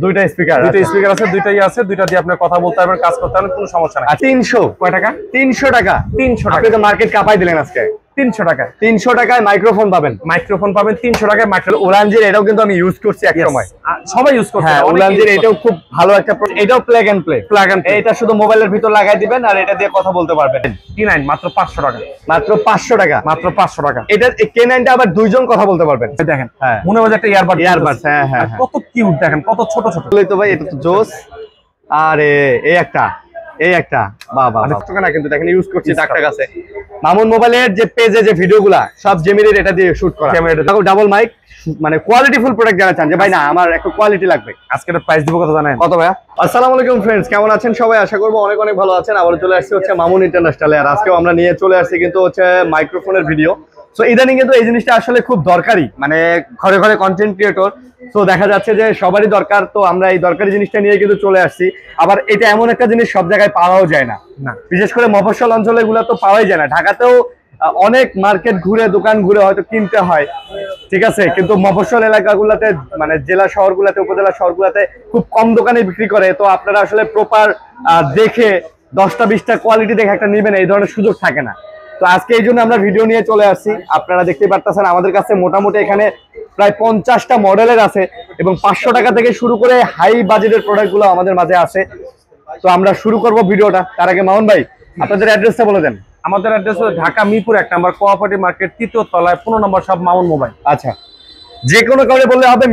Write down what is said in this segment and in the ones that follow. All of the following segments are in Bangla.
দুইটা স্পিকার আছে, দুইটাই আছে, দুইটা দিয়ে আপনি কথা বলতে পারবেন, কাজ করতে পারবেন, কোনো সমস্যা নাই। 300 কয় টাকা? 300 টাকা। 300 টাকা। আপনি তো মার্কেট কাঁপাই দিলেন আজকে। 300 টাকায় 300 টাকায় মাইক্রোফোন পাবেন। 300 টাকায় মাইক্রোফোন। ওলানজির এটাও কিন্তু আমি ইউজ করছি এক সময়, সবাই ইউজ করছে। হ্যাঁ, ওলানজির এটাও খুব ভালো একটা, এটাও প্লাগ এন্ড প্লে। এটা শুধু মোবাইলের ভিতর লাগাই দিবেন আর এটা দিয়ে কথা বলতে পারবেন। K9 মাত্র 500 টাকা। মাত্র 500 টাকা। মাত্র 500 টাকা। এটা K9 টা আবার দুইজন কথা বলতে পারবেন। দেখেন, মনে হয় একটা ইয়ারবাড। হ্যাঁ, কত কিউট দেখেন, কত ছোট ছোট। তো ভাই এটা তো জোস। আরে এই একটা বাবা টাকা না, কিন্তু দেখেন ইউজ করছি ডাক্তার কাছে। মামুন মোবাইলের যে পেজে যে ভিডিওগুলা সব জেমিনির এটা দিয়ে শুট করা। ডাবল মাইক, মানে কোয়ালিটিফুল প্রোডাক্ট যারা চান যে ভাই না আমার একটু কোয়ালিটি লাগবে, আজকে একটা প্রাইস দিব কত জানেন? কত ভাইয়া? আসসালামু আলাইকুম ফ্রেন্ডস, কেমন আছেন সবাই? আশা করবো অনেক অনেক ভালো আছেন। আবার চলে আসছি হচ্ছে মামুন ইন্টারন্যাশনালে, আর আজকেও আমরা নিয়ে চলে আসছি কিন্তু হচ্ছে মাইক্রোফোনের ভিডিও। সো ইদানিং কিন্তু এই জিনিসটা আসলে খুব দরকারি, মানে ঘরে ঘরে কন্টেন্ট ক্রিয়েটর। তো দেখা যাচ্ছে যে সবারই দরকার, তো আমরা এই দরকারি জিনিসটা নিয়ে কিন্তু চলে আসছি। আবার এটা এমন একটা জিনিস সব জায়গায় পাওয়াও যায় না, বিশেষ করে মফস্বল অঞ্চলে এগুলো তো পাওয়াই যায় না। ঢাকাতেও অনেক মার্কেট ঘুরে দোকান ঘুরে হয়তো কিনতে হয়, ঠিক আছে, কিন্তু মফস্বল এলাকাগুলোতে মানে জেলা শহরগুলোতে উপজেলা শহরগুলোতে খুব কম দোকানে বিক্রি করে। তো আপনারা আসলে প্রপার দেখে 10টা 20টা কোয়ালিটি দেখে একটা নেবেন, এই ধরনের সুযোগ থাকে না। তো আজকে এই জন্য আমরা ভিডিও নিয়ে চলে আসছি। আপনারা দেখতে পারতেছেন আমাদের কাছে মোটামুটি এখানে প্রায় 50টা মডেলের আছে এবং 500 টাকা থেকে শুরু করে হাই বাজেটের প্রোডাক্টগুলো আমাদের মাঝে আছে। তো আমরা শুরু করব ভিডিওটা। তার আগে মামুন ভাই আপনাদের অ্যাড্রেসটা বলে দেন। আমাদের অ্যাড্রেস হলো ঢাকা মিরপুর 1 নম্বর কোঅপারেটিভ মার্কেট 3য় তলায় 15 নম্বর সব মামুন মোবাইল। আচ্ছা, যে কোনো কাউকে বললে হবে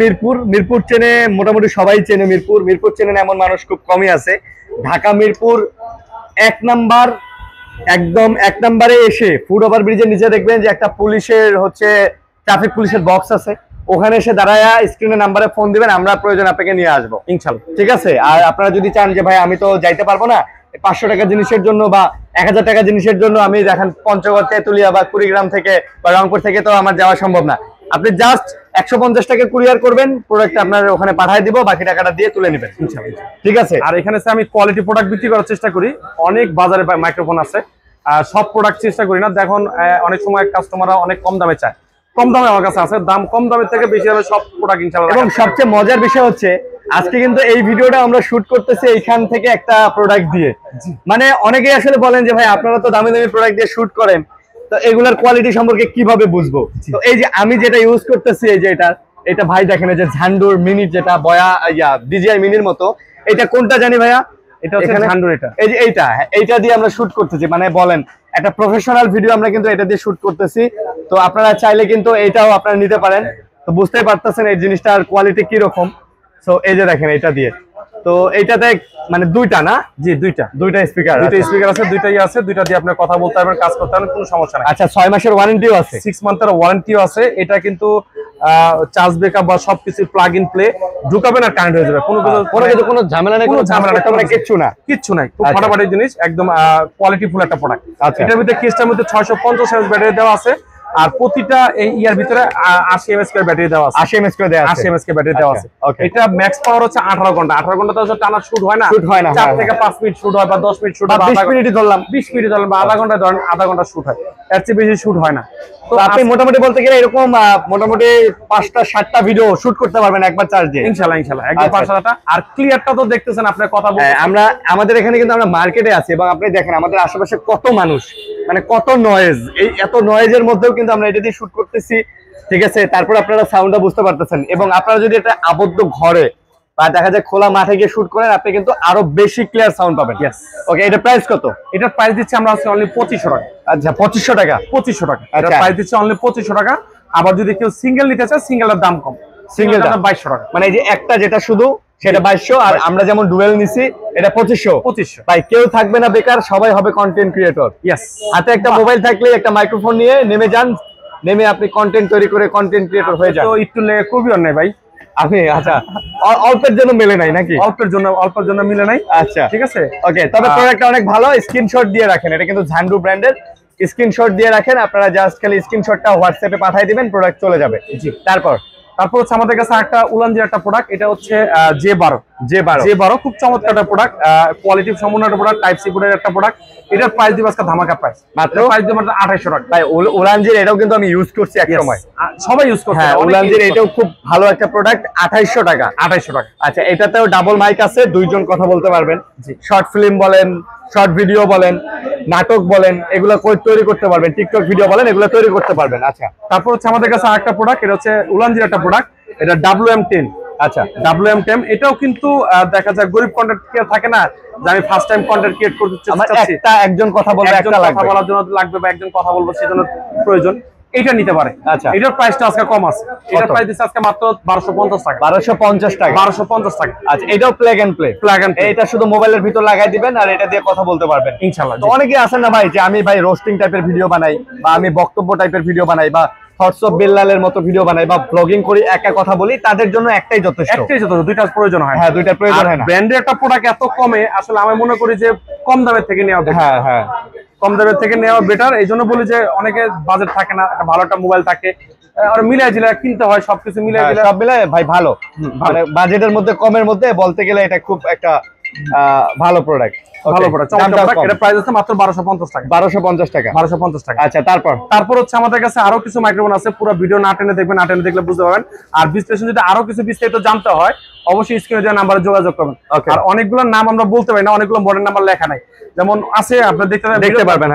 মিরপুর চেনে, মোটামুটি সবাই চেনে মিরপুর চেনে না এমন মানুষ খুব কমই আছে। ঢাকা মিরপুর 1 নম্বর, একদম 1 নম্বরে এসে ফুট ওভার ব্রিজের নিচে দেখবেন যে একটা পুলিশের হচ্ছে ট্রাফিক পুলিশের বক্স আছে, ওখানে এসে দাঁড়ায় স্ক্রিনে নাম্বারে ফোন দিবেন, আমরা প্রয়োজন আপনাকে নিয়ে আসবো ইনশাআল্লাহ, ঠিক আছে? আর আপনারা যদি চান যে ভাই আমি তো যাইতে পারবো না 500 টাকা জিনিসের জন্য বা 1000 টাকা জিনিসের জন্য, আমি দেখেন পঞ্চগড়, তেঁতুলিয়া বা কুড়িগ্রাম থেকে বা রংপুর থেকে তো আমার যাওয়া সম্ভব না, আপনি জাস্ট 150 টাকা কুরিয়ার করবেন, প্রোডাক্ট আপনার ওখানে পাঠিয়ে দিব, বাকি টাকাটা দিয়ে তুলে নেবেন ইনশাআল্লাহ, ঠিক আছে? আর এখানে আমি কোয়ালিটি প্রোডাক্ট বিক্রি করার চেষ্টা করি। অনেক বাজারে মাইক্রোফোন আছে, সব প্রোডাক্ট চেষ্টা করি না। দেখুন অনেক সময় কাস্টমাররা অনেক কম দামে চায়, কম দামে আমার কাছে আছে, দাম কম দামের থেকে বেশি দামে সব প্রোডাক্ট ইনশাআল্লাহ। এবং সবচেয়ে মজার বিষয় হচ্ছে আজকে কিন্তু এই ভিডিওটা আমরা শুট করতেছি এইখান থেকে একটা প্রোডাক্ট দিয়ে। মানে অনেকেই আসলে বলেন যে ভাই আপনারা তো দামি দামি প্রোডাক্ট দিয়ে শুট করেন, তো এগুলার কোয়ালিটি সম্পর্কে কিভাবে বুঝবো? তো এই যে আমি যেটা ইউজ করতেছি, এই যে এটা ভাই দেখেন, এই যে ঝান্ডুর মিনি, যেটা বয়া ডিজিআই মিনির মতো, এটা কোনটা জানি ভাইয়া? এটা হচ্ছে ঝান্ডুর। এটা এই যে এইটা দিয়ে আমরা শুট করতেছি, মানে বলেন একটা প্রফেশনাল ভিডিও আমরা কিন্তু এটা দিয়ে শুট করতেছি। তো আপনারা চাইলে কিন্তু এটাও আপনারা নিতে পারেন। তো বুঝতেই পারতেছেন এই জিনিসটার কোয়ালিটি কি রকম। সো এই যে দেখেন এটা দিয়ে, তো এইটাতে মানে দুইটা না? জি, দুইটা স্পিকার আছে, দুইটাই আছে, দুইটা দিয়ে আপনি কথা বলতে পারবেন, কাজ করতে পারবেন, কোনো সমস্যা নাই। আচ্ছা, 6 মাসের ওয়ারেন্টিও আছে, 6 মান্থের ওয়ারেন্টিও আছে। এটা কিন্তু চার্জ ব্রেকআপ বা সবকিছু প্লাগ ইন প্লে, ঢুকাবেন আর কানেক্ট হয়ে যাবে, কোনো ঝামেলা নেই, কোনো কিচ্ছু নাই, খুব ফাটাফাটি জিনিস, একদম কোয়ালিটি ফুল একটা প্রোডাক্ট। এটার ভিতরে কেসটার মধ্যে 650 mAh ব্যাটারি দেওয়া আছে, আর প্রতিটা এই ইয়ার ভিতরে 80 mAh ব্যাটারি দেওয়া আছে, 80 mAh ব্যাটারি দেওয়া আছে। এটা ম্যাক্স পাওয়ার হচ্ছে 18 ঘন্টা। 18 ঘন্টা তো টানা শুট হয় না, 4 থেকে 5 মিনিট শুট হয়, বা 10 মিনিট শুট হয়, 20 মিনিট ধরলাম, 20 মিনিট ধরলাম, বা আধা ঘন্টা ধরেন, আধা ঘন্টা শুট হয়, এর চেয়ে বেশি শুট হয় না। তো আপনি মোটামুটি বলতে গেলে এরকম মোটামুটি 5টা 7টা ভিডিও শুট করতে পারবেন একবার চার্জ দিয়ে ইনশাআল্লাহ একদম 5-7টা। আর ক্লিয়ারটা তো দেখতেছেন আপনার কথা বলতে, আমরা আমাদের এখানে কিন্তু আমরা মার্কেটে আছি এবং আপনি দেখেন আমাদের আশেপাশে কত মানুষ, মানে কত নয়েজ, এই এত নয়েজের মধ্যেও কিন্তু আমরা এটা দিয়ে শুট করতেছি, ঠিক আছে? তারপর আপনারা সাউন্ডটা বুঝতে পারতেছেন। এবং আপনারা যদি এটা আবদ্ধ ঘরে বা দেখা যায় খোলা মাঠে গিয়ে শুট করেন, আপনি কিন্তু আরো বেশি ক্লিয়ার সাউন্ড পাবেন। ওকে, এটা প্রাইস কত? এটার প্রাইস দিচ্ছি আমরা আজকে অনলি 2500 টাকা। আচ্ছা, 2500 টাকা। 2500 টাকা এটা প্রাইস দিচ্ছি অনলি 2500 টাকা। আবার যদি কেউ সিঙ্গেল নিতে চায়, সিঙ্গেলের দাম কম, সিঙ্গেলটা 2200 টাকা। মানে এই যে একটা যেটা শুধু সেটা 2200, আর আমরা যেমন ডুয়েল নিছি এটা 2500। ভাই কেউ থাকবে না বেকার, সবাই হবে কন্টেন্ট ক্রিয়েটর। হাতে একটা মোবাইল থাকলে একটা মাইক্রোফোন নিয়ে নেমে যান, নেমে আপনি কন্টেন্ট তৈরি করে কন্টেন্ট ক্রিয়েটর হয়ে যান। তো একটু খুবই অন্যায় ভাই আপনি, আচ্ছা অল্পের জন্য মিলে নাই নাকি? অল্পের জন্য মিলে নাই। আচ্ছা, ঠিক আছে, ওকে। তবে প্রোডাক্টটা অনেক ভালো, স্ক্রিনশট দিয়ে রাখেন, এটা কিন্তু ঝান্ডু ব্র্যান্ডের, স্ক্রিনশট দিয়ে রাখেন। আপনারা জাস্ট খালি স্ক্রিনশটটা হোয়াটসঅ্যাপে পাঠিয়ে দিবেন, প্রোডাক্ট চলে যাবে। জি, তারপর তারপর হচ্ছে আমাদের কাছে একটা উলানজির একটা প্রোডাক্ট, এটা হচ্ছে J12 খুব চমৎকার একটা প্রোডাক্ট, কোয়ালিটি সম্পূর্ণ একটা প্রোডাক্ট, টাইপ সি পোর্টের একটা প্রোডাক্ট। এটার প্রাইস দিব আজকে ধামাকা প্রাইস, মাত্র প্রাইস দিব মাত্র 2800 টাকা। ভাই উলানজির এটাও কিন্তু আমি ইউজ করছি এক সময়, সবাই ইউজ করছে। হ্যাঁ, উলানজির এটাও খুব ভালো একটা প্রোডাক্ট, 2800 টাকা। আচ্ছা, এটাতেও ডাবল মাইক আছে, দুইজন কথা বলতে পারবেন। শর্ট ফিল্ম বলেন, শর্ট ভিডিও বলেন, নাটক বলেন, এগুলো তৈরি করতে পারবেন, টিকটক ভিডিও বলেন, এগুলো তৈরি করতে পারবেন। আচ্ছা, তারপর হচ্ছে আমাদের কাছে আরেকটা প্রোডাক্ট, এটা হচ্ছে উলানজির একটা প্রোডাক্ট, এটা WM10। আচ্ছা, WM10 এটাও কিন্তু দেখা যায় গরিব কন্টেন্ট ক্রিয়েটর থাকে না, যে আমি ফার্স্ট টাইম কন্টেন্ট ক্রিয়েট করতে চাচ্ছি, একজন কথা বলবে, একটা কথা বলার জন্য লাগবে বা একজন কথা বলবো সেজন্য প্রয়োজন, এটা নিতে পারে। আচ্ছা, এটার প্রাইসটা আজকে কম আছে, এটার প্রাইস দিচ্ছে আজকে মাত্র 1250 টাকা। 1250 টাকা। আচ্ছা, এটাও প্লাগ এন্ড প্লে। এটা শুধু মোবাইলের ভিতর লাগাই দিবেন আর এটা দিয়ে কথা বলতে পারবেন ইনশাআল্লাহ। তো অনেকে আছেন না ভাই, যে আমি ভাই রোস্টিং টাইপের ভিডিও বানাই, বা আমি বক্তব্য টাইপের ভিডিও বানাই, বা থটস অফ বিল্লালের মতো ভিডিও বানাই, বা ব্লগিং করি, একা কথা বলি, তাদের জন্য একটাই যথেষ্ট। দুইটার প্রয়োজন হয়। হ্যাঁ, দুইটার প্রয়োজন হয় না। ব্র্যান্ডের একটা প্রোডাক্ট এত কমে, আসলে আমি মনে করি যে কম দামের থেকে নেওয়া বেটার। হ্যাঁ, কম দামের থেকে নেওয়া বেটার। এই জন্য বলি যে অনেকে বাজেট থাকে না, একটা ভালো একটা মোবাইল থাকে, আর মিলাই জিলা কিনতে হয়, সবকিছু মিলাই জিলা সব মিলাই ভাই ভালো, মানে বাজেটের মধ্যে কমের মধ্যে বলতে গেলে এটা খুব একটা ভালো প্রোডাক্ট। এটা প্রাইস আছে মাত্র 1250 টাকা। 1250 টাকা। আচ্ছা, তারপর হচ্ছে আমাদের কাছে আরো কিছু মাইক্রোফোন আছে, পুরো ভিডিও না টেনে দেখবেন, না টেনে দেখলে বুঝতে পারবেন। আর বিশ্লেষণ যদি আরো কিছু বিস্তারিত জানতে হয়, অবশ্যই স্ক্রিনে দেওয়া নাম্বারে যোগাযোগ করবেন। আর অনেকগুলো নাম আমরা বলতে পারি না, অনেকগুলো মডেল নাম্বার লেখা নাই, যেমন আছে আপনারা দেখতে পারবেন।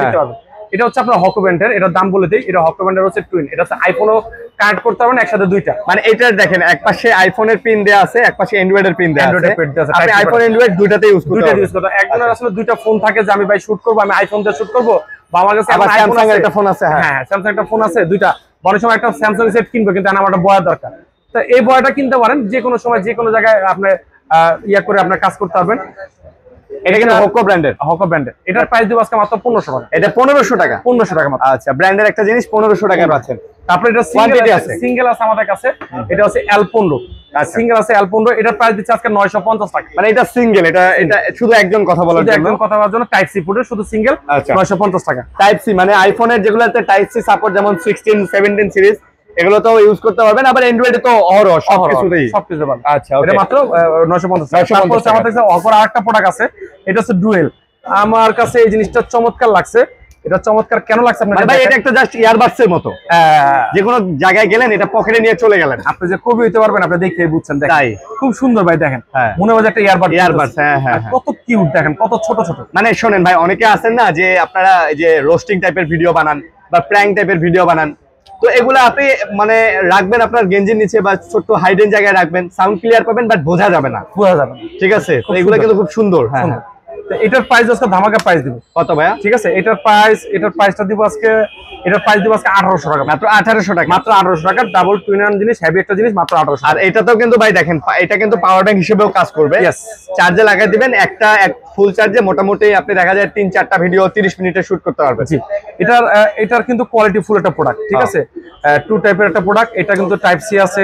এটা হচ্ছে আপনার হকো ব্র্যান্ডের, এটার দাম বলে দিই, এটা হকো ব্র্যান্ডের হচ্ছে টুইন, এটা হচ্ছে আইফোনও কানেক্ট করতে পারবেন একসাথে দুইটা। মানে এটা দেখেন, এক পাশে আইফোনের পিন দেয়া আছে, এক পাশে অ্যান্ড্রয়েডের পিন দেয়া আছে। আপনি আইফোন অ্যান্ড্রয়েড দুইটাতে ইউজ করতে পারবেন। একজনের আসলে দুইটা ফোন থাকে, যে আমি ভাই শুট করব, আমি আইফোন দিয়ে শুট করব, বা আমার কাছে স্যামসাং এর একটা ফোন আছে। হ্যাঁ, স্যামসাং একটা ফোন আছে দুইটা, বড় সময় একটা স্যামসাং সেট কিনবো, কিন্তু আমার একটা বয়ার দরকার, তো এই বয়াটা কিনতে পারেন, যে কোনো সময় যে কোনো জায়গায় আপনি ইয়া করে আপনার কাজ করতে পারবেন। এটা কিন্তু হকো ব্র্যান্ডের। এটার প্রাইস দিব আজকে মাত্র 1500 টাকা। এটা 1500 টাকা। 1500 টাকা মাত্র। আচ্ছা, ব্র্যান্ডের একটা জিনিস 1500 টাকায় পাচ্ছেন। তারপরে এটা সিঙ্গেল আছে আমাদের কাছে, এটা হচ্ছে L15। সিঙ্গেল আছে L15, এটার প্রাইস দিচ্ছে আজকে 950 টাকা। মানে এটা সিঙ্গেল, এটা শুধু একজন কথা বলার জন্য, টাইপ সি পোর্টের শুধু সিঙ্গেল 950 টাকা। টাইপ সি মানে আইফোনের যেগুলোতে টাইপ সি সাপোর্ট, যেমন 16, 17 সিরিজ, এগুলো তো ইউজ করতে পারবেন। আবার অ্যান্ড্রয়েডে তো সবকিছুতেই সবকিছু পাবেন। আচ্ছা, এটা মাত্র 950 টাকা। তারপর আমাদের কাছে অফার আরেকটা প্রোডাক্ট আছে, এটা হচ্ছে ডুয়েল। আমার কাছে এই জিনিসটা চমৎকার লাগছে। এটা চমৎকার কেন লাগছে আপনার? ভাই এটা একটা জাস্ট ইয়ারবাডস এর মতো, যে কোনো জায়গায় গেলেন এটা পকেটে নিয়ে চলে গেলেন, আপনি যে কবি হইতে পারবেন, আপনি দেখে বুঝছেন। তাই খুব সুন্দর ভাই, দেখেন মনে হয় একটা ইয়ারবাডস। হ্যাঁ, কত কিউট, দেখেন কত ছোট ছোট। মানে শোনেন ভাই, অনেকে আছেন না যে আপনারা এই যে রোস্টিং টাইপের ভিডিও বানান বা প্র্যাঙ্ক টাইপের ভিডিও বানান, তো এগুলো আপনি মানে রাখবেন আপনার গেঞ্জির নিচে বা ছোট্ট হাইডেন জায়গায় রাখবেন, সাউন্ড ক্লিয়ার পাবেন, বাট বোঝা যাবে না। ঠিক আছে, তো এগুলো কিন্তু খুব সুন্দর। হ্যাঁ, এটার প্রাইস আজকে ধামাকা প্রাইস দিব। কত ভাইয়া? ঠিক আছে, এটার প্রাইসটা দিব আজকে, এটার প্রাইস দিব আজকে 1800 টাকা। মাত্র 1800 টাকা। মাত্র 1800 টাকা। ডাবল টুইন আন জিনিস, হেভি একটা জিনিস, মাত্র 1800। আর এটাতেও কিন্তু ভাই দেখেন, এটা কিন্তু পাওয়ার ব্যাংক হিসেবেও কাজ করবে। চার্জে লাগাই দিবেন, এক ফুল চার্জে মোটামুটি আপনি দেখা যায় 3-4টা ভিডিও 30 মিনিটে শুট করতে পারবেন। জি, এটার কিন্তু কোয়ালিটি ফুল একটা প্রোডাক্ট। ঠিক আছে, টু টাইপের একটা প্রোডাক্ট। এটা কিন্তু টাইপ সি আছে,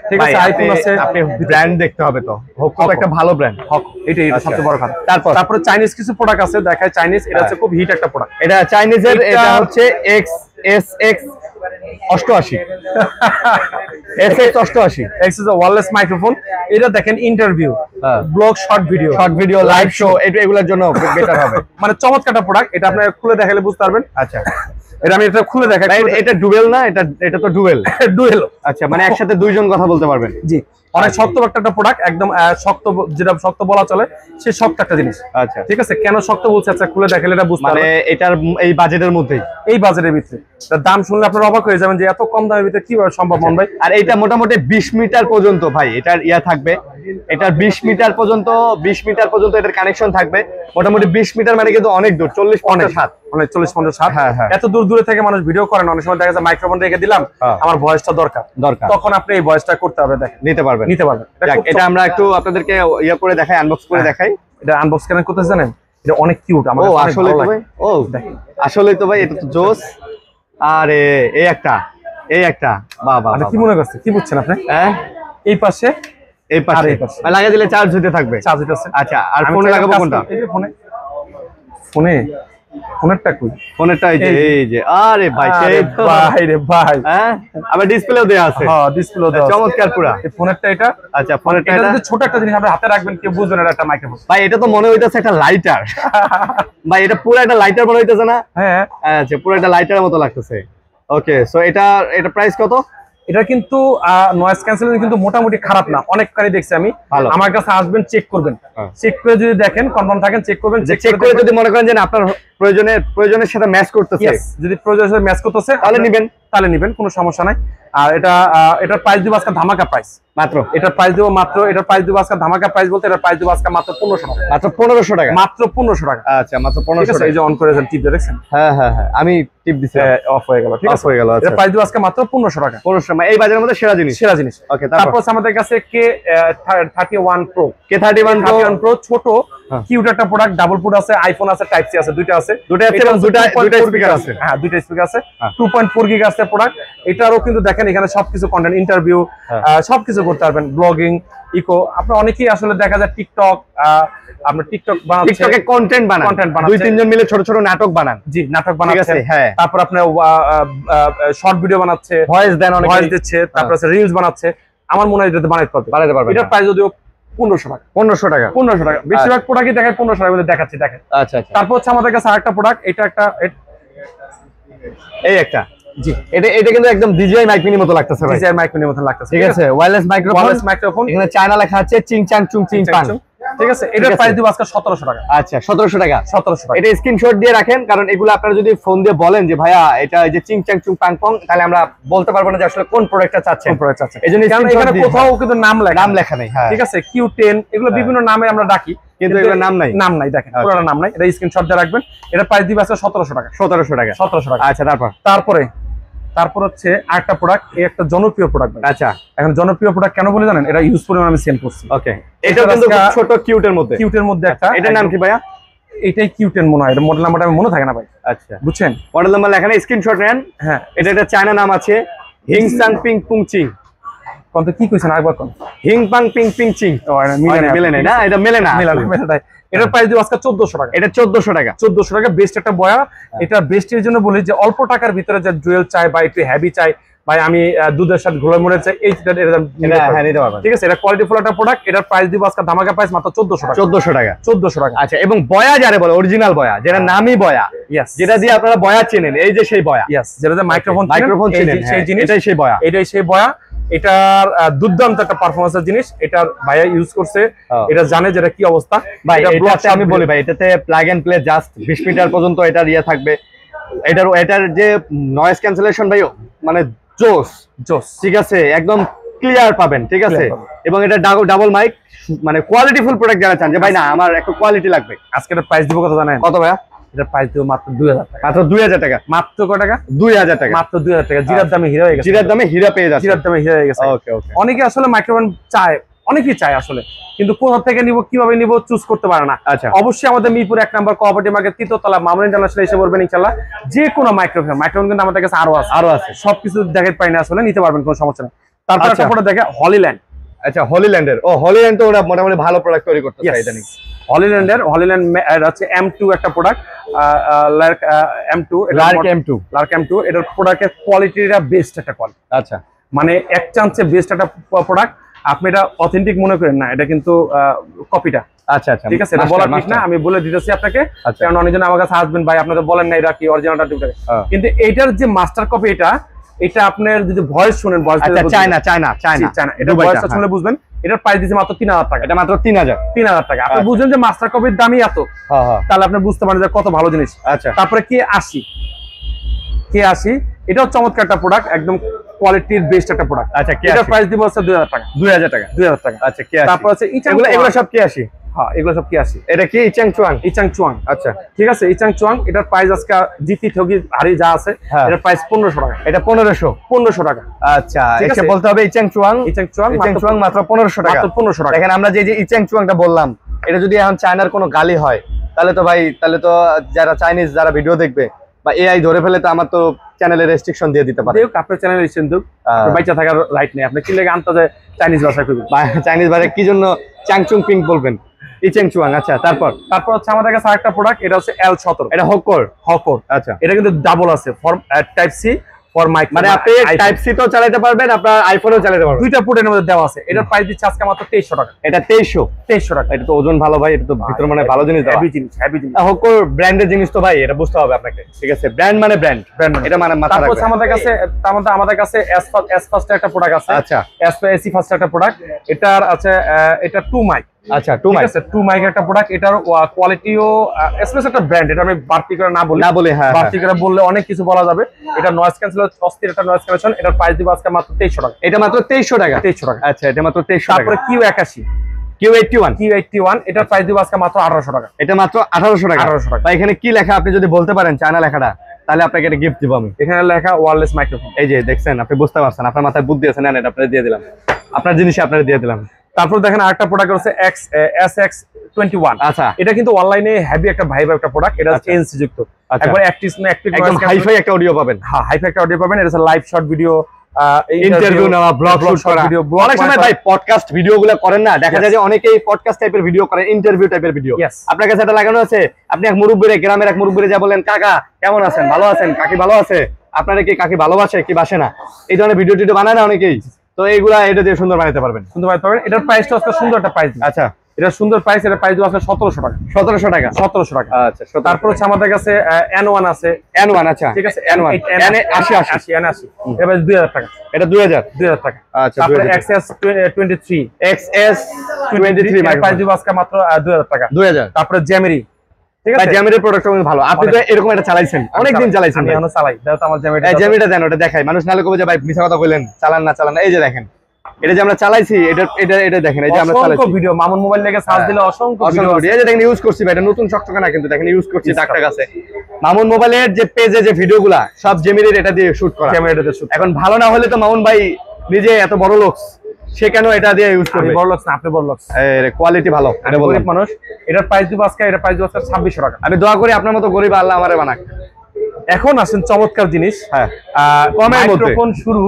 ঠিক আছে, আইফোন আছে। আপনি ব্র্যান্ড দেখতে হবে, তো হকো একটা ভালো ব্র্যান্ড। হকো এটাই সবচেয়ে বড় কথা। তারপরে চাইনিজ কিছু প্রোডাক্ট আছে, দেখায় চাইনিজ। এটা হচ্ছে খুব হিট একটা প্রোডাক্ট। এটা চাইনিজের, এটা হচ্ছে XSX 88 SX 88 X is a wireless microphone। এটা দেখেন interview, blog, short video, live show, এগুলোর জন্য বেটার হবে। মানে চমৎকার একটা প্রোডাক্ট। এটা আপনি খুলে দেখালে বুঝতে পারবেন। আচ্ছা, আমি এটা খুলে দেখাই। এটা ডুয়েল না? এটা তো ডুয়েল। আচ্ছা, মানে একসাথে দুইজন কথা বলতে পারবেন। জি, অনেক শক্ত একটা প্রোডাক্ট, একদম শক্ত, যেটা শক্ত বলা চলে, সে শক্ত একটা জিনিস। আচ্ছা, ঠিক আছে, কেন শক্ত বলছে আচ্ছা খুলে দেখালে এটা বুঝতে পারবেন। মানে এটার এই বাজেটের মধ্যেই, এই বাজেটের ভিতরে তার দাম শুনলে আপনারা অবাক হয়ে যাবেন যে এত কম দামের ভিতরে কিভাবে সম্ভব মন ভাই। আর এটা মোটামুটি 20 মিটার পর্যন্ত ভাই এটার ইয়া থাকবে। এটার 20 মিটার পর্যন্ত এটার কানেকশন থাকবে। মোটামুটি 20 মিটার মানে কিন্তু অনেক দূর, 40-50 হাত, অনেক 40-50 হাত। এত দূরে থেকে মানুষ ভিডিও করে না, অনেক সময় দেখা যায় মাইক্রোফোন রেখে দিলাম, আমার ভয়েসটা দরকার, তখন আপনি এই ভয়েসটা করতে হবে, দেখেন নিতে পারবেন। এটা আমরা একটু আপনাদেরকে ইয়া করে দেখাই, আনবক্স করে দেখাই। এটা আনবক্স কেন করতে জানেন? এটা অনেক কিউট। আমার আসলে তো ভাই, আসলেই তো ভাই, এটা তো জোস। আরে এই একটা বাবা, কি মনে করছে, কি বুঝছেন আপনি? এই পাশে লাগিয়ে দিলে চার্জ হতে থাকবে। চার্জ হইতেছে। আচ্ছা, আর ফোনে লাগাবো কোনটা? ফোনে ফোনেরটা কই? ফোনেরটা এই যে আরে ভাই সেই তো ভাই রে ভাই, হ্যাঁ আবার ডিসপ্লেও দেয়া আছে। হ্যাঁ ডিসপ্লে দাও, চমৎকার পুরা। এই ফোনেরটা এটা। আচ্ছা ফোনেরটা এটা যদি ছোট একটা জিনিস আপনি হাতে রাখবেন কেউ বুঝবেন এটা একটা মাইক্রোফোন। ভাই এটা তো মনে হইতাছে একটা লাইটার ভাই, এটা পুরো একটা লাইটার মনে হইতাছে না? হ্যাঁ আচ্ছা পুরো একটা লাইটারের মতো লাগতেছে। ওকে সো এটা প্রাইস কত? এটা কিন্তু নয়েজ ক্যান্সেলিং কিন্তু মোটামুটি খারাপ না, অনেকখানি দেখছি আমি। ভালো। আমার কাছে আসবেন, চেক করবেন, হ্যাঁ। চেক করে যদি দেখেন কনফার্ম থাকেন চেক করবেন, চেক করে যদি মনে করেন যে না, আপনার প্রয়োজনের সাথে ম্যাচ করতেছে, যদি প্রয়োজনের সাথে ম্যাচ করতেছে তাহলে নিবেন, কোনো সমস্যা নাই। আর এটার প্রাইস দিব আজকে ধামাকা প্রাইস মাত্র। এটার প্রাইস দিব মাত্র, এটার প্রাইস দিব আজকে ধামাকা প্রাইস বলতে এটার প্রাইস দিব আজকে মাত্র 1500 টাকা। মাত্র 1500 টাকা? মাত্র 1500 টাকা। আচ্ছা মাত্র ঠিক 1500 আছে, টাকা। এই যে অন করেছেন টিপ দেখছেন? হ্যাঁ হ্যাঁ হ্যাঁ আমি টিপ দিছি, অফ হয়ে গেল। ঠিক Off আছে, হয়ে গেল। এটার প্রাইস দিব আজকে মাত্র 1500 টাকা। 1500 টাকা এই বাজারের মধ্যে সেরা জিনিস। সেরা জিনিস। ওকে তারপর আমাদের কাছে K31 Pro Pro ছোট কিউট একটা প্রোডাক্ট, ডাবল পুট আছে, আইফোন আছে, টাইপ সি আছে, দুইটা আছে, দুইটা স্পিকার আছে। হ্যাঁ দুইটা স্পিকার আছে, 2.4 গিগা আছে প্রোডাক্ট। এটারও কিন্তু দেখেন এখানে সবকিছু কন্টেন্ট, ইন্টারভিউ সবকিছু করতে পারবেন, ব্লগিং, ইকো। আপনার অনেকেই আসলে দেখা যায় টিকটক, আপনার টিকটক বানাচ্ছে, টিকটকে কন্টেন্ট বানান, দুই তিনজন মিলে ছোট ছোট নাটক বানান। জি নাটক বানাচ্ছে, হ্যাঁ। তারপর আপনার শর্ট ভিডিও বানাচ্ছে, ভয়েস দেন, অনেক ভয়েস দিচ্ছে, তারপর আছে রিলস বানাচ্ছে। আমার মনে হয় এটা বানাইতে পারবে। এটার প্রাইস যদিও 1500 টাকা। 1500 টাকা। 1500 টাকা। বেশিরভাগ প্রোডাক্টই দেখায় 1500 টাকা বলে দেখাচ্ছি, দেখেন। আচ্ছা আচ্ছা। তারপর হচ্ছে আমাদের কাছে আরেকটা প্রোডাক্ট, এটা একটা এই একটা, জি এটা কিন্তু একদম DJI মাইক মিনি মতো লাগতেছে ভাই। DJI মাইক মিনির মতন লাগতেছে। ঠিক আছে, ওয়্যারলেস মাইক্রোফোন, এখানে চায়না লেখা আছে, চিং চাং চুং চিং পাং। ঠিক আছে, এটার প্রাইস দিব আজকে 1700 টাকা। আচ্ছা 1700 টাকা। 1700 টাকা। এটা স্ক্রিনশট দিয়ে রাখেন, কারণ এগুলো আপনারা যদি ফোন দিয়ে বলেন যে ভাইয়া এটা এই যে চিং চাং চুং পাং পং, তাহলে আমরা বলতে পারবো না যে আসলে কোন প্রোডাক্টটা চাচ্ছেন। এইজন্য এখানে কোথাও কিন্তু নাম লেখা নেই। হ্যাঁ ঠিক আছে, Q10 এগুলো বিভিন্ন নামে আমরা ডাকি, কিন্তু এগুলোর নাম নাই। দেখেন পুরো নাম নাই, এটা স্ক্রিনশট দিয়ে রাখবেন। এটা প্রাইস দিব আজকে 1700 টাকা। 1700 টাকা। 1700 টাকা। আচ্ছা তারপর হচ্ছে আরেকটা প্রোডাক্ট, এই একটা জনপ্রিয় প্রোডাক্ট। আচ্ছা এখন জনপ্রিয় প্রোডাক্ট কেন বলে জানেন? এটা ইউজ করে আমি সেল করছি। ওকে, এটা কিন্তু ছোট কিউটের মধ্যে একটা। এটার নাম কি ভাইয়া? এটাই Q10 মনে হয়, এটা মডেল নাম্বারটা আমি মনে থাকে না ভাই। আচ্ছা বুঝছেন, মডেল নাম্বার লেখা নেই, স্ক্রিনশট নেন। হ্যাঁ, এটা একটা চায়না নাম আছে, হিং সাং পিং পুং চিং। কোন কি কইছেন আরেকবার কোন? হিং পাং পিং পিং চিং। ও এটা মিলে না, এটা মেলে না। এটার প্রাইস দিব আজকে 1400 টাকা। এটা 1400 টাকা। 1400 টাকা। বেস্ট একটা বয়া। এটা বেস্টের জন্য বলি যে অল্প টাকার ভিতরে যে জুয়েল চাই বা একটু হেভি চাই, ভাই আমি দুধের সাথে ঘোলা মরে চাই, এইটা নিতে পারবেন। ঠিক আছে, এটা কোয়ালিটিফুল একটা প্রোডাক্ট। এটার প্রাইস দিব আজকে ধামাকা প্রাইস মাত্র 1400 টাকা। 1400 টাকা। 1400 টাকা। আচ্ছা, এবং বয়া যারে বলে, অরিজিনাল বয়া, যেটা নামই বয়া, যেটা দিয়ে আপনারা বয়া চেনেন, এই যে সেই বয়া। যেটা দিয়ে মাইক্রোফোন চেনেন, সেই জিনিস, এটাই সেই বয়া। এটাই সেই বয়া। এটার দুর্দান্ত একটা পারফরমেন্সের জিনিস, এটার ভাইয়া ইউজ করছে, এটা জানে যেটা কি অবস্থা। ভাই এটাতে আমি বলি ভাই, এটাতে plug and play just 20 metre পর্যন্ত এটার ইয়ে থাকবে। এটার যে নয়েজ ক্যান্সেলেশন ভাই মানে জোস। ঠিক আছে, একদম ক্লিয়ার পাবেন। ঠিক আছে, এবং এটা ডাবল মাইক, মানে কোয়ালিটিফুল প্রোডাক্ট যারা চান যে ভাই না আমার একটু কোয়ালিটি লাগবে, আজকে এর প্রাইস দিব কত জানেন? কত ভাইয়া? এটা প্রাইস দিব মাত্র 2000 টাকা। মাত্র 2000 টাকা। মাত্র কত টাকা? 2000 টাকা। মাত্র 2000 টাকা। জিরার দামে হীরা হয়ে গেছে। জিরার দামে হীরা পেয়ে যাচ্ছে। জিরার দামে হীরা হয়ে গেছে। ওকে ওকে। অনেকে আসলে মাইক্রোফোন চায়, অনেকেই চায় আসলে, কিন্তু কোথা থেকে নিব, কিভাবে নিব চুজ করতে পারে না। আচ্ছা, অবশ্যই আমাদের মিরপুর 1 নম্বর কোঅপারেটিভ মার্কেট 3য় তলা মামুন ইন্টারন্যাশনাল এসে বলবেন ইনশাআল্লাহ। যে কোনো মাইক্রোফোন কিন্তু আমাদের কাছে আরো আছে সবকিছু দেখে পাই না, আসলে নিতে পারবেন, কোনো সমস্যা নেই। তারপর একটা প্রোডাক্ট দেখে হলিল্যান্ড। আচ্ছা, হলিল্যান্ডের। ও হলিল্যান্ড তো ওরা মোটামুটি ভালো প্রোডাক্ট তৈরি করতেছে ইদানিং। হলিল্যান্ড হচ্ছে M2 একটা প্রোডাক্ট, লার্ক M2 এটার প্রোডাক্টের কোয়ালিটিটা বেস্ট একটা কোয়ালিটি। আচ্ছা, মানে এক চান্সে বেস্ট একটা প্রোডাক্ট। আপনি এটা অথেন্টিক মনে করেন না, এটা কিন্তু কপিটা। আচ্ছা আচ্ছা, ঠিক আছে, এটা বলা ঠিক না, আমি বলে দিতেছি আপনাকে, কারণ অনেকজন আমার কাছে আসবেন ভাই আপনাদের বলেন না এটা কি অরিজিনালটা ঠিক। কিন্তু এইটার যে মাস্টার কপি, এটা আপনার যদি ভয়েস শুনেন, ভয়েস চায়না এটা ভয়েসটা শুনলে বুঝবেন। এটার প্রাইস দিয়েছে মাত্র 3000 টাকা। এটা মাত্র 3000 টাকা। আপনি বুঝেন যে মাস্টার কপির দামই এত, তাহলে আপনি বুঝতে পারেন যে কত ভালো জিনিস। আচ্ছা, তারপরে K80 এটাও চমৎকার একটা প্রোডাক্ট, একদম কোয়ালিটির বেস্ট একটা প্রোডাক্ট। আচ্ছা, এটার প্রাইস দিব হচ্ছে 2000 টাকা। 2000 টাকা। 2000 টাকা। আচ্ছা, K80। তারপর আছে এগুলো সব K80। হ্যাঁ, এগুলো সব K80। এটা কি ইচাং চুয়াং? আচ্ছা, ঠিক আছে, ইচাং চুয়াং। এটার প্রাইস আজকে জিতি ঠগি হারি যা আছে, এটার প্রাইস 1500 টাকা। এটা 1500 টাকা। আচ্ছা, এসে বলতে হবে ইচাং চুয়াং মাত্র 1500 টাকা। মাত্র 1500 টাকা। দেখেন, আমরা যে ইচাং চুয়াংটা বললাম, এটা যদি এখন চায়নার কোনো গালি হয়, তাহলে তো ভাই, তাহলে তো যারা চাইনিজ যারা ভিডিও দেখবে বা AI ধরে ফেলে, তো আমার তো চ্যানেলে রেস্ট্রিকশন দিয়ে দিতে পারে। আপনার চ্যানেলে রেস্ট্রিকশন দিক, বাইচা থাকার রাইট নেই। আপনি কি লাগে আনতে যায় চাইনিজ ভাষা কইবেন? চাইনিজ ভাষায় কি জন্য চাংচুং পিং বলবেন? ইচেং চুয়াং। আচ্ছা, তারপর হচ্ছে আমাদের কাছে আরেকটা প্রোডাক্ট, এটা হচ্ছে L17, এটা হকর। আচ্ছা, এটা কিন্তু ডাবল আছে for type C for mic, মানে আপনি টাইপ সি তো চালাতে পারবেন, আপনার আইফোনও চালাতে পারবেন, দুইটা পোর্টের মধ্যে দেওয়া আছে। এটার প্রাইস দিচ্ছে আজকে মাত্র 2300 টাকা। এটা 2300 টাকা। এটা তো ওজন ভালো ভাই, এটা তো ভিতর মানে ভালো জিনিস দেওয়া, হেভি জিনিস। হকর ব্র্যান্ডের জিনিস তো ভাই, এটা বুঝতে হবে আপনাকে, ঠিক আছে? ব্র্যান্ড মানে ব্র্যান্ড, এটা মানে মাথা রাখবেন। তারপর আমাদের কাছে এস ফার্স্ট একটা প্রোডাক্ট আছে। আচ্ছা, এসি ফার্স্ট একটা প্রোডাক্ট, এটার আছে এটা 2 মাইক। আচ্ছা, 2 মাইক আছে, 2 মাইক একটা প্রোডাক্ট। এটার কোয়ালিটিও এসএস একটা ব্র্যান্ড, এটা আমি বাড়তি করে না বলি, হ্যাঁ, বাড়তি করে বললে অনেক কিছু বলা যাবে। এটা নয়েজ ক্যান্সেলর, অস্থির একটা নয়েজ ক্যান্সেলেশন। এটার প্রাইস দিব আজকে মাত্র 2300 টাকা। এটা মাত্র 2300 টাকা। 2300 টাকা। আচ্ছা, এটা মাত্র 2300 টাকা। তারপরে Q81 এটার প্রাইস দিব আজকে মাত্র 1800 টাকা। এটা মাত্র 1800 টাকা। 1800 টাকা। ভাই এখানে কি লেখা আপনি যদি বলতে পারেন চায়না লেখাটা, তাহলে আপনাকে এটা গিফট দিব আমি। এখানে লেখা ওয়্যারলেস মাইক্রোফোন। এই যে দেখছেন, আপনি বুঝতে পারছেন, আপনার মাথায় বুদ্ধি আছে, নেন এটা আপনাদের দিয়ে দিলাম, আপনার জিনিসই আপনাদের দিয়ে দিলাম। তারপর দেখেন আরেকটা প্রোডাক্ট হচ্ছে SX21। আচ্ছা, এটা কিন্তু অনলাইনে হেভি একটা ভাইব একটা প্রোডাক্ট। এটা হচ্ছে এনসি যুক্ত, একবার অ্যাক্টিভ একদম হাইফাই একটা অডিও পাবেন। হ্যাঁ, হাইফাই একটা অডিও পাবেন। এটা হচ্ছে লাইভ শর্ট ভিডিও, ইন্টারভিউ নেওয়া, ব্লগ শুট করা। অনেক সময় ভাই পডকাস্ট ভিডিওগুলো করেন না, দেখা যায় যে অনেকেই পডকাস্ট টাইপের ভিডিও করেন, ইন্টারভিউ টাইপের ভিডিও। আপনার কাছে এটা লাগানো আছে, আপনি এক মুরব্বিরে, গ্রামের এক মুরব্বিরে যা বলেন, কাকা কেমন আছেন, ভালো আছেন, কাকি ভালো আছে, আপনারা কি কাকি ভালোবাসে কি বাসে না, এই ধরনের ভিডিও টিডিও বানায় না অনেকেই, তো এইগুলা এটা দিয়ে সুন্দর বানাতে পারবেন। এটার প্রাইসটা আজকে সুন্দর একটা প্রাইস। আচ্ছা, এটা সুন্দর প্রাইস। এটা প্রাইস আছে 1700 টাকা। 1700 টাকা। 1700 টাকা। আচ্ছা, তারপর হচ্ছে আমাদের কাছে N1 আছে। N1, আচ্ছা, ঠিক আছে, N1 N80 এটা 2000 টাকা। এটা 2000 টাকা। আচ্ছা, তারপরে XS23 প্রাইস দিব আজকে মাত্র 2000 টাকা। 2000। তারপরে জ্যামেরি, ঠিক আছে, জ্যামেরির প্রোডাক্ট ভালো। আপনি তো এরকম একটা চালাইছেন, অনেকদিন চালাইছেন। আমি এখনো চালাই, দাও তো আমার জ্যামেরিটা। এই জ্যামেরিটা দেন, ওটা দেখাই, মানুষ নালে কবে যে ভাই মিছা কথা কইলেন, চালান না। এই যে দেখেন, এটা যে আমরা চালাইছি, এটা দেখেন, এই যে আমরা চালাইছি অসংখ্য ভিডিও, মামুন মোবাইল থেকে সার্চ দিলে অসংখ্য ভিডিও। এই যে দেখেন ইউজ করছি ভাই, এটা নতুন চকচকে না কিন্তু, দেখেন ইউজ করছি টাকটাক আছে। মামুন মোবাইলের যে পেজে যে ভিডিওগুলা সব জ্যামেরির এটা দিয়ে শুট করা। ক্যামেরাতে শুট। এখন ভালো না হলে তো মামুন ভাই নিজে এত বড় লোক, সে কেন এটা দিয়ে ইউজ করবে? বড় লোক না, আপনি বড় লোক। এর কোয়ালিটি ভালো, এটা বলেন মানুষ। এটার প্রাইস দিব আজকে, এটা প্রাইস দিব আজকে 2600 টাকা। আমি দোয়া করি আপনার মতো গরিব আল্লাহ আমারে বানাক। এখন আসেন চমৎকার জিনিস, হ্যাঁ, কমের মধ্যে মাইক্রোফোন শুরু।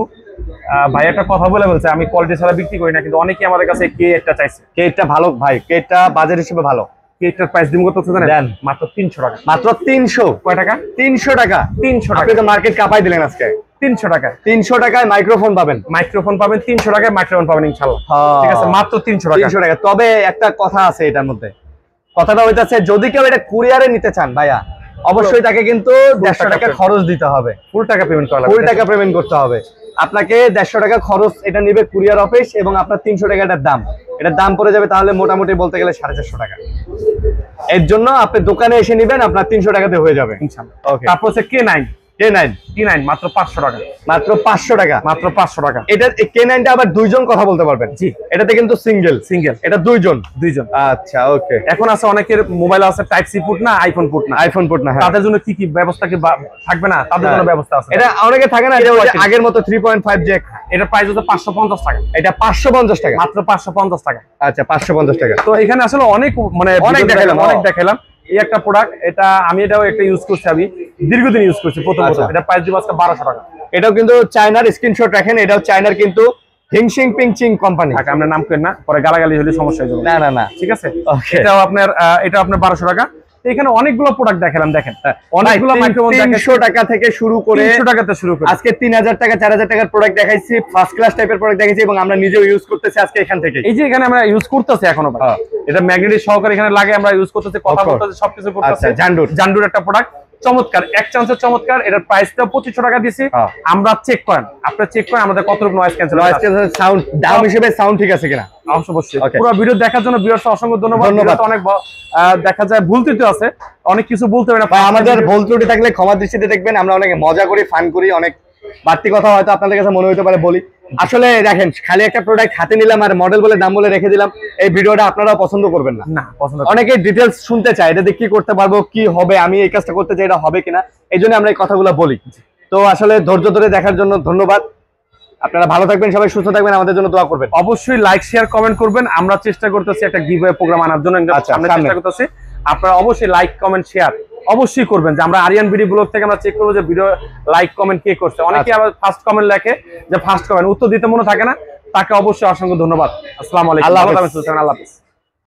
ভাই একটা কথা বলে বলছে, আমি কোয়ালিটি ছাড়া বিক্রি করি না, কিন্তু অনেকেই আমাদের কাছে K8টা চাইছে। K8টা ভালো ভাই, K8টা বাজার হিসেবে ভালো। K8টার প্রাইস দিব কত জানেন? মাত্র 300 টাকা। মাত্র 300। কয় টাকা? 300 টাকা। 300 টাকা। আপনি তো মার্কেট কাঁপাই দিলেন আজকে। 300 টাকা। 300 টাকায় মাইক্রোফোন পাবেন। 300 টাকায় মাইক্রোফোন পাবেন ইনশাআল্লাহ। ঠিক আছে, মাত্র 300 টাকা। 300 টাকা। তবে একটা কথা আছে এটার মধ্যে, কথাটা হইতাছে যদি কেউ এটা কুরিয়ারে নিতে চান ভাইয়া, অবশ্যই তাকে কিন্তু 150 টাকা খরচ দিতে হবে, ফুল টাকা পেমেন্ট করা লাগবে, ফুল টাকা পেমেন্ট করতে হবে আপনাকে। 150 টাকা খরচ এটা নিবে কুরিয়ার অফিস, এবং আপনার 300 টাকা এটার দাম, এটার দাম পড়ে যাবে তাহলে মোটামুটি বলতে গেলে 450 টাকা। এর জন্য আপনি দোকানে এসে নিবেন, আপনার 300 টাকাতে হয়ে যাবে ইনশাআল্লাহ। ওকে, তারপর হচ্ছে K9 মাত্র 500 টাকা। মাত্র 500 টাকা। মাত্র 500 টাকা। এটা K9টা আবার দুইজন কথা বলতে পারবেন। জি, এটাতে কিন্তু সিঙ্গেল, এটা দুইজন। আচ্ছা, ওকে। এখন আছে অনেকের মোবাইল আছে টাইপ সি পোর্ট না, আইফোন পোর্ট না, হ্যাঁ, তাদের জন্য কি কি ব্যবস্থা কি থাকবে না? তাদের জন্য ব্যবস্থা আছে। এটা অনেকে থাকে না যে আগের মতো 3.5 জ্যাক, এটা প্রাইস হচ্ছে 550 টাকা। এটা 550 টাকা, মাত্র 550 টাকা। আচ্ছা, 550 টাকা। তো এখানে আসলে অনেক অনেক দেখালাম। এই একটা প্রোডাক্ট, এটাও একটা ইউজ করছি, আমি দীর্ঘদিন ইউজ করছি। প্রথমত এটা প্রাইস দিব আজকে 1200 টাকা। এটাও কিন্তু চায়নার, স্ক্রিনশট রাখেন, এটাও চায়নার কিন্তু হিংশিং পিংচিং কোম্পানি। আমরা নাম করেন না, পরে গালাগালি হলে সমস্যা হয়ে যাবে। না, ঠিক আছে। এটাও আপনার 1200 টাকা। এখানে অনেকগুলো প্রোডাক্ট দেখালাম, দেখেন অনেকগুলো মাইক্রোফোন 300 টাকা থেকে শুরু করে 300 টাকাতে শুরু করে আজকে 3000 টাকা 4000 টাকার প্রোডাক্ট দেখাইছি, ফার্স্ট ক্লাস টাইপের প্রোডাক্ট দেখাইছি, এবং আমরা নিজেও ইউজ করতেছি আজকে এখান থেকে। এই যে এখানে আমরা ইউজ করতেছি এখনো, এটা ম্যাগনেটিক সহকারে এখানে লাগে, আমরা ইউজ করতেছি, কথা বলতেছি, সবকিছু করতেছি। জান্ডুর একটা প্রোডাক্ট, চমৎকার, এক চান্সের চমৎকার। এটার প্রাইসটা 2500 টাকা দিছি। আমরা চেক করেন, আপনারা চেক করেন আমাদের কতটুকু নয়েজ ক্যান্সেল, সাউন্ড দাম হিসেবে সাউন্ড ঠিক আছে কিনা। অবশ্যই। পুরো ভিডিও দেখার জন্য ভিউয়ার্স অসংখ্য ধন্যবাদ। অনেক দেখা যায় ভুল ত্রুটি আছে, অনেক কিছু বলতে হবে না, আমাদের ভুল ত্রুটি থাকলে ক্ষমা দৃষ্টিতে দেখবেন। আমরা অনেক মজা করি, ফান করি, অনেক বাড়তি কথা হয়তো আপনাদের কাছে মনে হতে পারে বলি। আসলে দেখেন, খালি একটা প্রোডাক্ট হাতে নিলাম আর মডেল বলে দাম বলে রেখে দিলাম, এই ভিডিওটা আপনারাও পছন্দ করবেন না। অনেকে ডিটেলস শুনতে চায়, এটা দিয়ে কি করতে পারবো, কি হবে, আমি এই কাজটা করতে চাই, এটা হবে কিনা, এই জন্য আমরা এই কথাগুলো বলি। তো আসলে ধৈর্য ধরে দেখার জন্য ধন্যবাদ। আপনারা ভালো থাকবেন, সবাই সুস্থ থাকবেন, আমাদের জন্য দোয়া করবেন। অবশ্যই লাইক শেয়ার কমেন্ট করবেন। আমরা চেষ্টা করতেছি একটা গিভঅ্যাওয়ে প্রোগ্রাম আনার জন্য, আমরা চেষ্টা করতেছি। আপনারা অবশ্যই লাইক কমেন্ট শেয়ার অবশ্যই করবেন। যে আমরা আরিয়ান ভিডিও ব্লগ থেকে আমরা চেক করবো যে ভিডিও লাইক কমেন্ট কে করছে। অনেকে আবার ফার্স্ট কমেন্ট লেখে, যে ফার্স্ট কমেন্ট উত্তর দিতে মনে থাকে না, তাকে অবশ্যই অসংখ্য ধন্যবাদ। আসসালামু আলাইকুম, আল্লাহ হাফেজ।